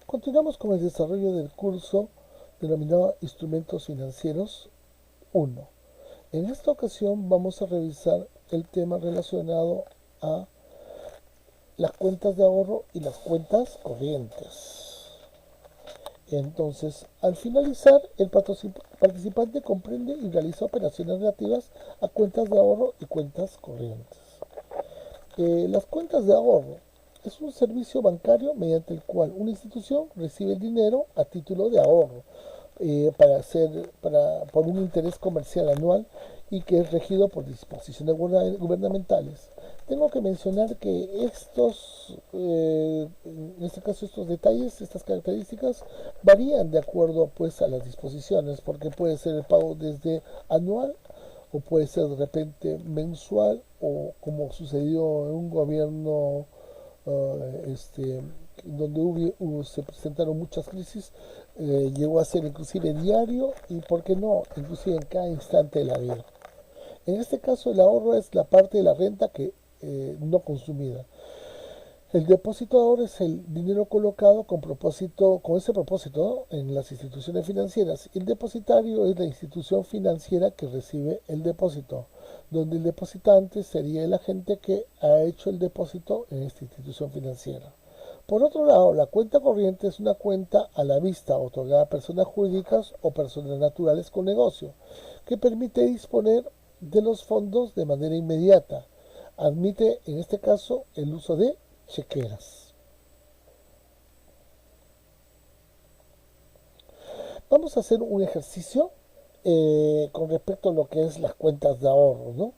Continuamos con el desarrollo del curso denominado Instrumentos Financieros 1. En esta ocasión vamos a revisar el tema relacionado a las cuentas de ahorro y las cuentas corrientes. Entonces, al finalizar, el participante comprende y realiza operaciones relativas a cuentas de ahorro y cuentas corrientes. Las cuentas de ahorro es un servicio bancario mediante el cual una institución recibe el dinero a título de ahorro por un interés comercial anual y que es regido por disposiciones gubernamentales. Tengo que mencionar que en este caso estos detalles, estas características varían de acuerdo pues a las disposiciones, porque puede ser el pago desde anual o puede ser de repente mensual o como sucedió en un gobierno donde se presentaron muchas crisis, llegó a ser inclusive diario y, ¿por qué no?, inclusive en cada instante de la vida. En este caso, el ahorro es la parte de la renta que no consumida. El depósito de ahorro es el dinero colocado con ese propósito, ¿no?, en las instituciones financieras. El depositario es la institución financiera que recibe el depósito, donde el depositante sería el agente que ha hecho el depósito en esta institución financiera. Por otro lado, la cuenta corriente es una cuenta a la vista otorgada a personas jurídicas o personas naturales con negocio, que permite disponer de los fondos de manera inmediata. Admite, en este caso, el uso de chequeras. Vamos a hacer un ejercicio con respecto a lo que es las cuentas de ahorro, ¿no?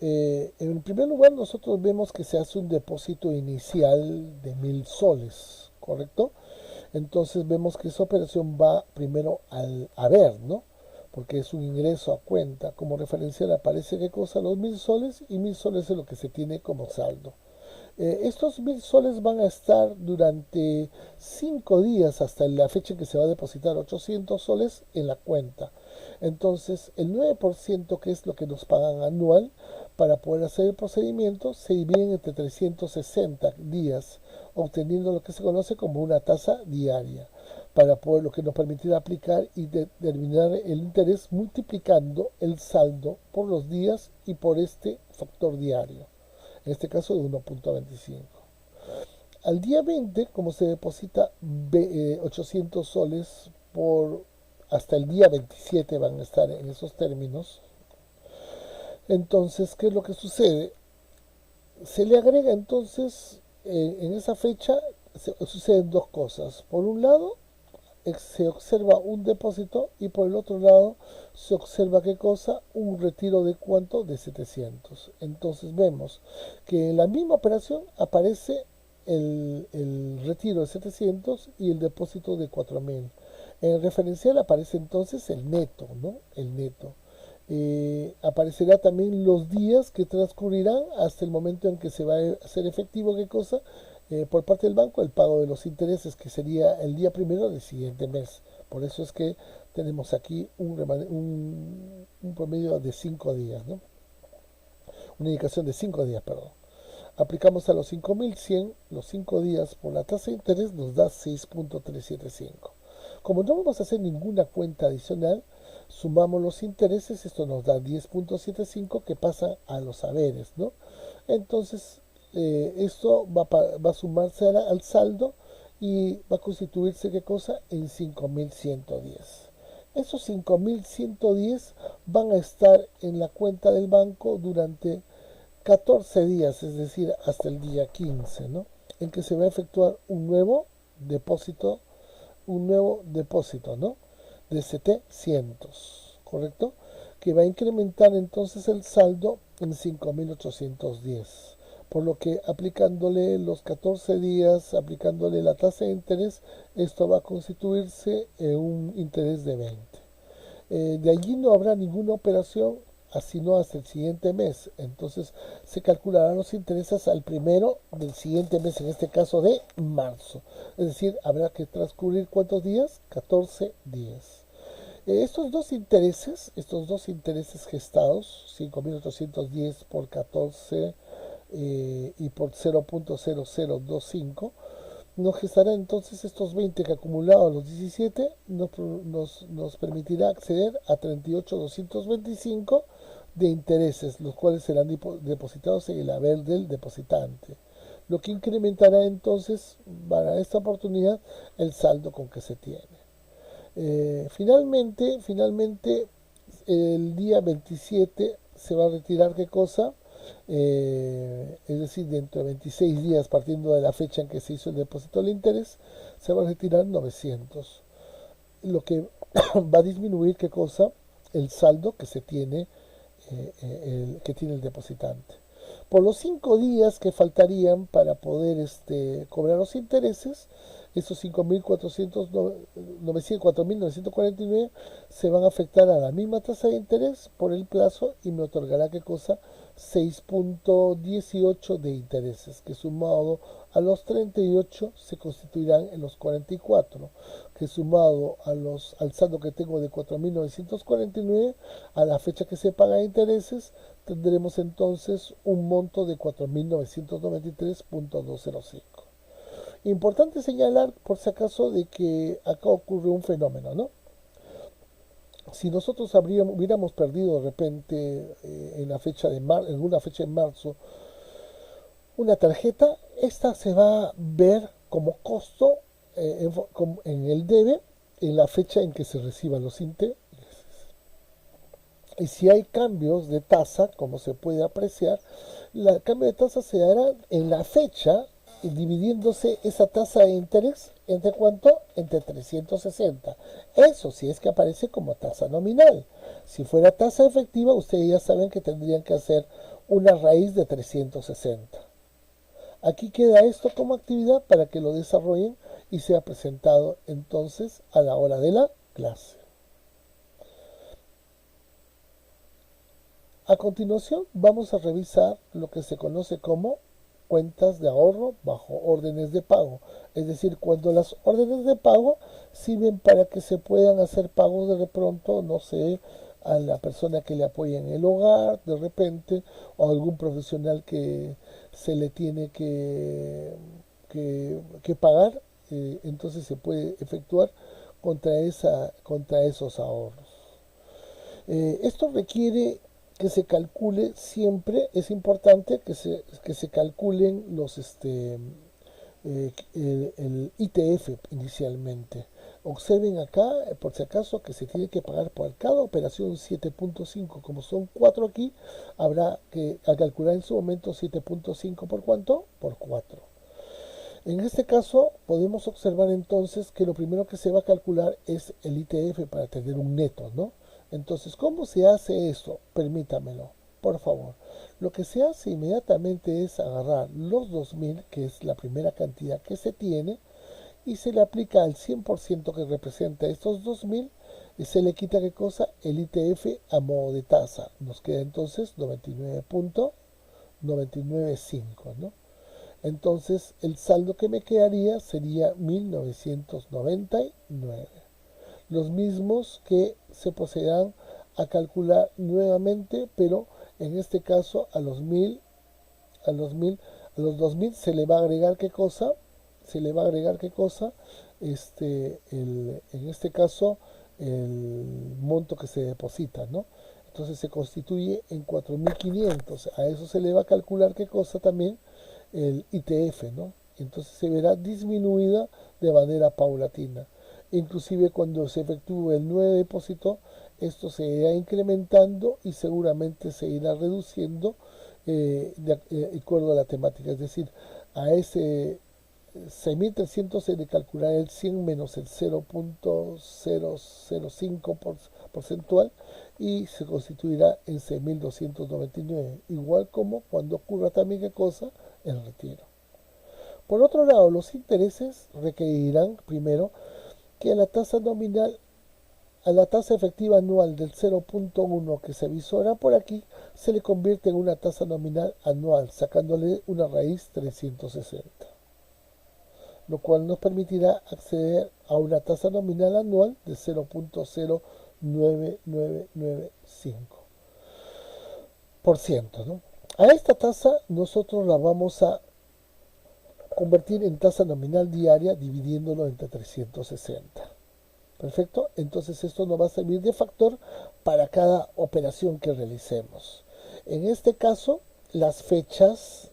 En primer lugar, nosotros vemos que se hace un depósito inicial de 1000 soles, ¿correcto? Entonces vemos que esa operación va primero al haber, ¿no? Porque es un ingreso a cuenta. Como referencial aparece qué cosa, los 1000 soles, y 1000 soles es lo que se tiene como saldo. Estos 1000 soles van a estar durante 5 días hasta la fecha en que se va a depositar 800 soles en la cuenta. Entonces, el 9%, que es lo que nos pagan anual, para poder hacer el procedimiento, se dividen entre 360 días, obteniendo lo que se conoce como una tasa diaria, para poder, lo que nos permitirá aplicar y determinar el interés multiplicando el saldo por los días y por este factor diario, en este caso de 1.25. Al día 20, como se deposita 800 soles por hasta el día 27, van a estar en esos términos. Entonces, ¿qué es lo que sucede? Se le agrega entonces, en esa fecha, suceden dos cosas. Por un lado, se observa un depósito y por el otro lado se observa qué cosa, un retiro de cuánto, de 700. Entonces vemos que en la misma operación aparece el retiro de 700 y el depósito de 4000. En el referencial aparece entonces el neto, ¿no? El neto. Aparecerá también los días que transcurrirán hasta el momento en que se va a hacer efectivo qué cosa, por parte del banco, el pago de los intereses, que sería el día primero del siguiente mes. Por eso es que tenemos aquí un promedio de 5 días, ¿no? Una indicación de 5 días, perdón. Aplicamos a los 5100 los 5 días por la tasa de interés, nos da 6.375. Como no vamos a hacer ninguna cuenta adicional, sumamos los intereses, esto nos da 10.75 que pasa a los saberes, ¿no? Entonces, esto va a sumarse al saldo y va a constituirse, ¿qué cosa?, en 5110. Esos 5110 van a estar en la cuenta del banco durante 14 días, es decir, hasta el día 15, ¿no?, en que se va a efectuar un nuevo depósito, ¿no?, de 700, ¿correcto?, que va a incrementar entonces el saldo en 5810. Por lo que aplicándole los 14 días, aplicándole la tasa de interés, esto va a constituirse en un interés de 20. De allí no habrá ninguna operación, así no hasta el siguiente mes. Entonces se calcularán los intereses al primero del siguiente mes, en este caso de marzo. Es decir, habrá que transcurrir ¿cuántos días? 14 días. Estos dos intereses gestados, 5.810 por 14 y por 0.0025, nos gestará entonces estos 20 que acumulados a los 17 nos permitirá acceder a 38.225 de intereses, los cuales serán depositados en el haber del depositante, lo que incrementará entonces para esta oportunidad el saldo con que se tiene. Finalmente, el día 27 se va a retirar qué cosa, es decir, dentro de 26 días partiendo de la fecha en que se hizo el depósito del interés, se va a retirar 900, lo que va a disminuir qué cosa, el saldo que se tiene, que tiene el depositante. Por los 5 días que faltarían para poder cobrar los intereses, esos 4.949 se van a afectar a la misma tasa de interés por el plazo y me otorgará qué cosa, 6.18 de intereses, que sumado a los 38 se constituirán en los 44, que sumado al saldo que tengo de 4.949 a la fecha que se paga de intereses, tendremos entonces un monto de 4.993.205. Importante señalar, por si acaso, de que acá ocurre un fenómeno, ¿no? Si nosotros hubiéramos perdido de repente en alguna fecha en marzo una tarjeta, esta se va a ver como costo en el debe en la fecha en que se reciban los intereses. Y si hay cambios de tasa, como se puede apreciar, el cambio de tasa se dará en la fecha, dividiéndose esa tasa de interés entre cuánto, entre 360. Eso si es que aparece como tasa nominal. Si fuera tasa efectiva, ustedes ya saben que tendrían que hacer una raíz de 360. Aquí queda esto como actividad para que lo desarrollen y sea presentado entonces a la hora de la clase. A continuación vamos a revisar lo que se conoce como cuentas de ahorro bajo órdenes de pago. Es decir, cuando las órdenes de pago sirven para que se puedan hacer pagos de pronto, no sé, a la persona que le apoya en el hogar, de repente, o a algún profesional que se le tiene que pagar, entonces se puede efectuar contra esos ahorros. Esto requiere que se calcule siempre, es importante que se calculen el ITF inicialmente. Observen acá, por si acaso, que se tiene que pagar por cada operación 7.5. Como son 4 aquí, habrá que calcular en su momento 7.5 por cuánto, por 4. En este caso, podemos observar entonces que lo primero que se va a calcular es el ITF para tener un neto, ¿no? Entonces, ¿cómo se hace esto? Permítamelo, por favor. Lo que se hace inmediatamente es agarrar los 2.000, que es la primera cantidad que se tiene, y se le aplica al 100% que representa estos 2.000, y se le quita, ¿qué cosa? El ITF a modo de tasa. Nos queda entonces 99.995, ¿no? Entonces el saldo que me quedaría sería 1999. Los mismos que se procederán a calcular nuevamente, pero en este caso a los 2.000 se le va a agregar qué cosa, se le va a agregar qué cosa, en este caso el monto que se deposita, ¿no? Entonces se constituye en 4.500. A eso se le va a calcular qué cosa también, el ITF, ¿no? Entonces se verá disminuida de manera paulatina. Inclusive cuando se efectúe el nuevo depósito, esto se irá incrementando y seguramente se irá reduciendo de acuerdo a la temática. Es decir, a ese 6.300 se le calculará el 100 menos el 0.005 porcentual y se constituirá en 6.299. Igual como cuando ocurra también qué cosa, el retiro. Por otro lado, los intereses requerirán primero que a la tasa efectiva anual del 0.1 que se visora por aquí, se le convierte en una tasa nominal anual, sacándole una raíz 360, lo cual nos permitirá acceder a una tasa nominal anual de 0.09995%, ¿no? A esta tasa nosotros la vamos a convertir en tasa nominal diaria dividiéndolo entre 360. Perfecto, entonces esto nos va a servir de factor para cada operación que realicemos. En este caso, las fechas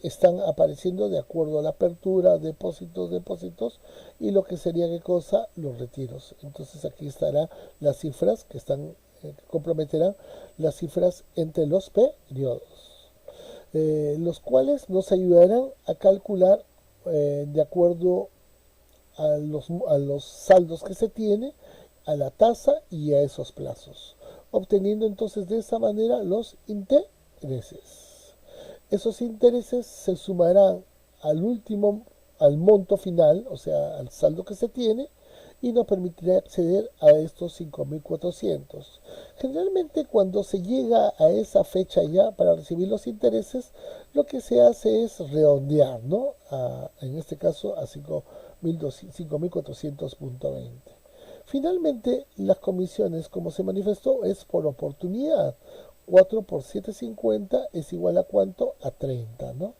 están apareciendo de acuerdo a la apertura, depósitos, y lo que sería qué cosa, los retiros. Entonces aquí estarán las cifras que están, que comprometerán las cifras entre los periodos, los cuales nos ayudarán a calcular de acuerdo a los saldos que se tiene, a la tasa y a esos plazos, obteniendo entonces de esa manera los intereses. Esos intereses se sumarán al último, al monto final, o sea, al saldo que se tiene, y nos permitirá acceder a estos 5.400. Generalmente cuando se llega a esa fecha ya para recibir los intereses, lo que se hace es redondear, ¿no? En este caso a 5.400.20. Finalmente, las comisiones, como se manifestó, es por oportunidad. 4 por 7.50 es igual a cuánto? A 30, ¿no?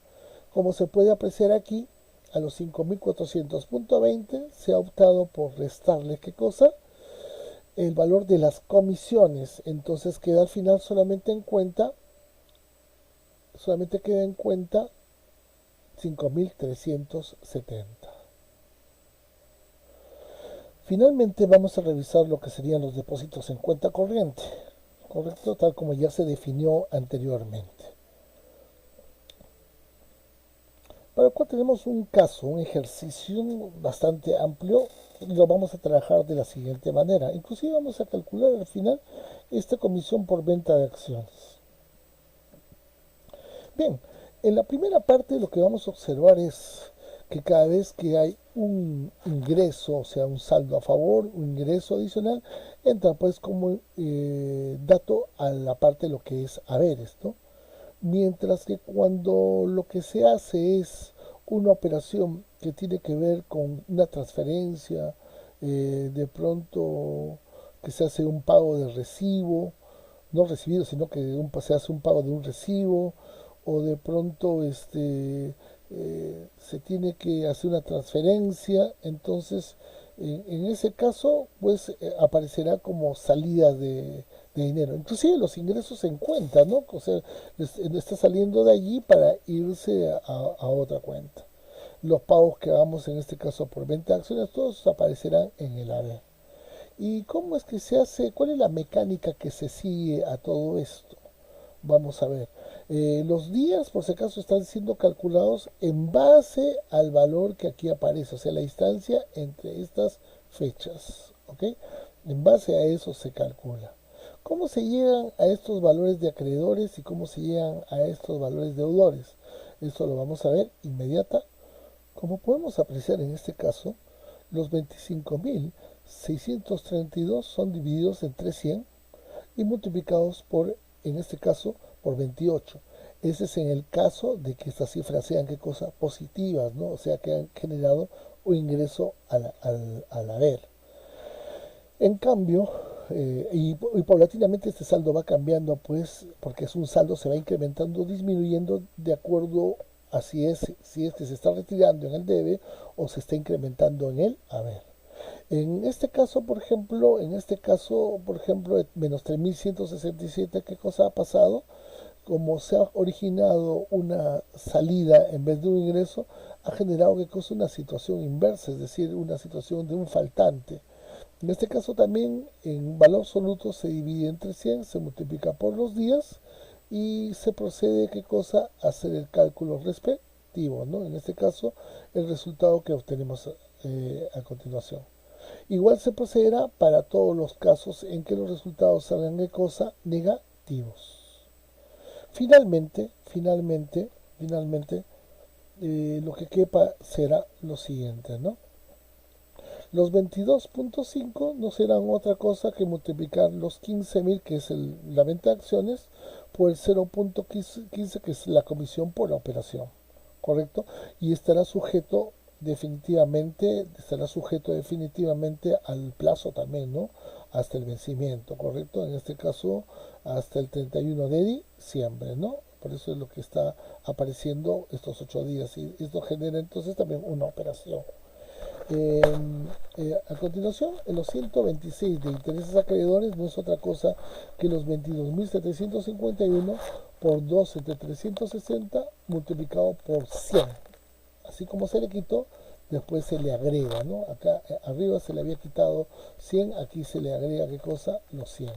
Como se puede apreciar aquí, a los 5.400.20 se ha optado por restarles ¿qué cosa? El valor de las comisiones. Entonces queda al final solamente queda en cuenta 5.370. Finalmente vamos a revisar lo que serían los depósitos en cuenta corriente, correcto, tal como ya se definió anteriormente. Para lo cual tenemos un caso, un ejercicio bastante amplio y lo vamos a trabajar de la siguiente manera. Inclusive vamos a calcular al final esta comisión por venta de acciones. Bien, en la primera parte lo que vamos a observar es que cada vez que hay un ingreso, o sea, un saldo a favor, un ingreso adicional, entra pues como dato a la parte de lo que es haberes, ¿no? Mientras que cuando lo que se hace es una operación que tiene que ver con una transferencia, de pronto que se hace un pago de recibo, no recibido, sino que se hace un pago de un recibo, o de pronto se tiene que hacer una transferencia, entonces en ese caso pues aparecerá como salida de dinero. Inclusive los ingresos en cuenta, ¿no? O sea, está saliendo de allí para irse a otra cuenta. Los pagos que hagamos en este caso por venta de acciones, todos aparecerán en el haber. ¿Y cómo es que se hace? ¿Cuál es la mecánica que se sigue a todo esto? Vamos a ver. Los días, por si acaso, están siendo calculados en base al valor que aquí aparece, o sea, la distancia entre estas fechas. ¿Ok? En base a eso se calcula. ¿Cómo se llegan a estos valores de acreedores y cómo se llegan a estos valores de deudores? Esto lo vamos a ver inmediata. Como podemos apreciar en este caso, los 25.632 son divididos entre 100 y multiplicados por, en este caso, por 28. Ese es en el caso de que estas cifras sean qué cosa positivas, ¿no? O sea, que han generado un ingreso al haber. En cambio, y paulatinamente este saldo va cambiando, pues, porque es un saldo, se va incrementando, disminuyendo de acuerdo a si es que se está retirando en el debe o se está incrementando en el haber. En este caso, por ejemplo, menos 3.167, ¿qué cosa ha pasado? Como se ha originado una salida en vez de un ingreso, ha generado ¿qué cosa? Una situación inversa, es decir, una situación de un faltante. En este caso también en valor absoluto se divide entre 100, se multiplica por los días y se procede ¿qué cosa? A hacer el cálculo respectivo, ¿no? En este caso el resultado que obtenemos a continuación. Igual se procederá para todos los casos en que los resultados salgan de cosa negativos. Finalmente, lo que quepa será lo siguiente, ¿no? Los 22.5 no serán otra cosa que multiplicar los 15.000, que es la venta de acciones, por el 0.15, que es la comisión por la operación, ¿correcto? Y estará sujeto definitivamente al plazo también, ¿no? Hasta el vencimiento, ¿correcto? En este caso, hasta el 31 de diciembre, ¿no? Por eso es lo que está apareciendo estos 8 días. Y esto genera entonces también una operación. Eh, a continuación, en los 126 de intereses acreedores no es otra cosa que los 22.751 por 12 de 360 multiplicado por 100. Así como se le quitó, después se le agrega, ¿no? Acá arriba se le había quitado 100, aquí se le agrega, ¿qué cosa? Los 100.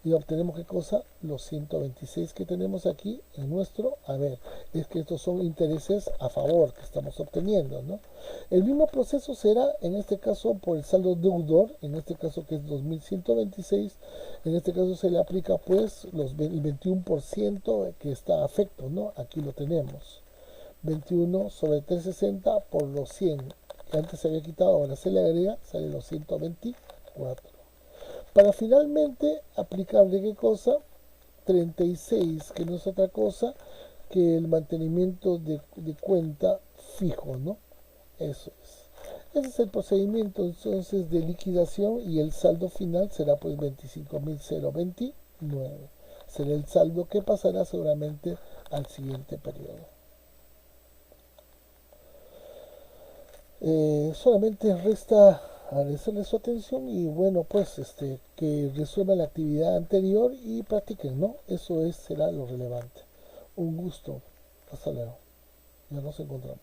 Y obtenemos, ¿qué cosa? Los 126 que tenemos aquí en nuestro haber. Es que estos son intereses a favor que estamos obteniendo, ¿no? El mismo proceso será en este caso por el saldo deudor, en este caso que es 2126. En este caso se le aplica pues el 21% que está a afecto, ¿no? Aquí lo tenemos. 21 sobre 360 por los 100 que antes se había quitado, ahora se le agrega, sale los 124. Para finalmente aplicarle, ¿qué cosa? 36, que no es otra cosa que el mantenimiento de cuenta fijo, ¿no? Eso es. Ese es el procedimiento entonces de liquidación y el saldo final será pues 25.029. Será el saldo que pasará seguramente al siguiente periodo. Solamente resta agradecerles su atención y bueno pues que resuelvan la actividad anterior y practiquen, ¿no? Eso será lo relevante. Un gusto. Hasta luego. Ya nos encontramos.